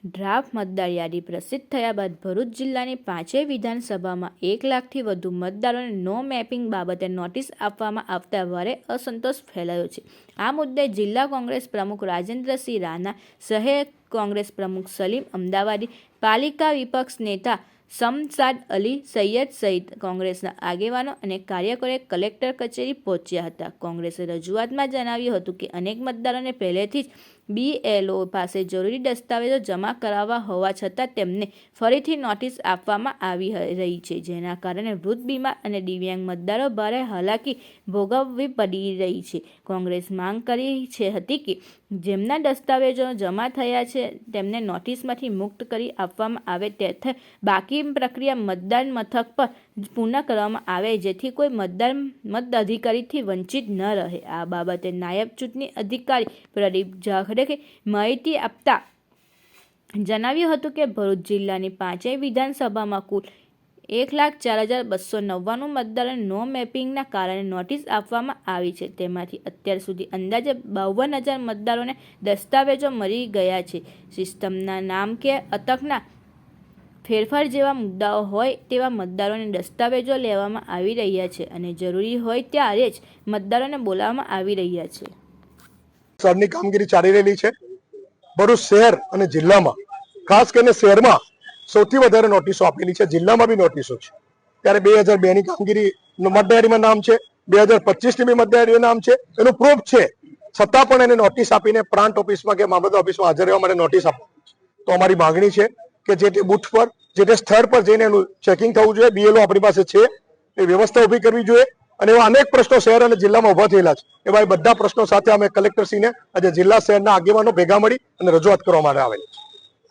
Draft મતદાર યાદી પ્રસિદ્ધ થયા બાદ ભરૂચ જિલ્લાની 5 વિધાનસભામાં 1 લાખથી વધુ મતદારોને નો મેપિંગ બાબતે નોટિસ આપવામાં આવતા ભારે અસંતોષ ફેલાયો છે। આ મુદ્દે જિલ્લા કોંગ્રેસ પ્રમુખ રાજેન્દ્રસિંહ રાણા, શહેર કોંગ્રેસ પ્રમુખ સલીમ અમદાવાદી, પાલિકા વિપક્ષ નેતા શમશાદ અલી સૈયદ સહિત કોંગ્રેસના આગેવાનો અને કાર્યકરોએ કલેક્ટર કચેરી પહોંચ્યા હતા। કોંગ્રેસે રજૂઆતમાં જણાવ્યું હતું કે અનેક મતદારોને પહેલેથી જ BLO પાસે જરૂરી દસ્તાવેજો જમા કરાવવા હોવા છતાં તેમને ફરીથી નોટિસ આપવામાં આવી રહી છે, જેના કારણે વૃદ્ધ, બીમાર અને દિવ્યાંગ મતદારો ભારે હાલાકી ભોગવવી પડી રહી છે। કોંગ્રેસ માંગ કરી હતી કે જેમના દસ્તાવેજો જમા થયા છે તેમને નોટિસમાંથી મુક્ત કરી આપવામાં આવે તથા બાકી પ્રક્રિયા મતદાન મથક પર પૂર્ણ કરવામાં આવે જેથી કોઈ મતદાર મત અધિકારીથી વંચિત ન રહે। આ બાબતે નાયબ ચૂંટણી અધિકારી પ્રદીપ જાખડેકે માહિતી આપતા જણાવ્યું હતું કે ભરૂચ જિલ્લાની 5 વિધાનસભામાં કુલ 1,04,299 મતદારોને નો મેપિંગના કારણે નોટિસ આપવામાં આવી છે। તેમાંથી અત્યાર સુધી અંદાજે 52,000 મતદારોને દસ્તાવેજો મળી ગયા છે। સિસ્ટમના નામ કે અટકના ફેરફાર જેવા મુદ્દાઓ હોય તેવા મતદારોને દસ્તાવેજો લેવામાં આવી રહ્યા છે અને જરૂરી હોય ત્યારે જ મતદારોને બોલાવવામાં આવી રહ્યા છે। સરની કામગીરી ચાલી રહેલી છે। ભરૂચ શહેર અને જિલ્લામાં, ખાસ કરીને શહેરમાં સૌથી વધારે નોટિસો આપેલી છે, જિલ્લામાં બી નોટિસો છે। ત્યારે 2002 ની કામગીરી મતદારીમાં નામ છે, 2025 ની બી મતદારીમાં નામ છે, એનું પ્રૂફ છે, છતાં પણ એને નોટિસ આપીને પ્રાંત ઓફિસમાં કે મામલતદાર ઓફિસમાં હાજર રહેવા માટે નોટિસ આપો। તો અમારી માંગણી છે કે જે તે બુથ પર, જે તે સ્થળ પર જઈને એનું ચેકિંગ થવું જોઈએ। BLO આપણી પાસે છે, એ વ્યવસ્થા ઊભી કરવી જોઈએ અને એવા અનેક પ્રશ્નો શહેર અને જિલ્લામાં ઉભા થયેલા છે। એવા બધા પ્રશ્નો સાથે અમે કલેક્ટરશ્રીને આજે જિલ્લા શહેરના આગેવાનો ભેગા મળી અને રજૂઆત કરવા માટે આવેલી છે।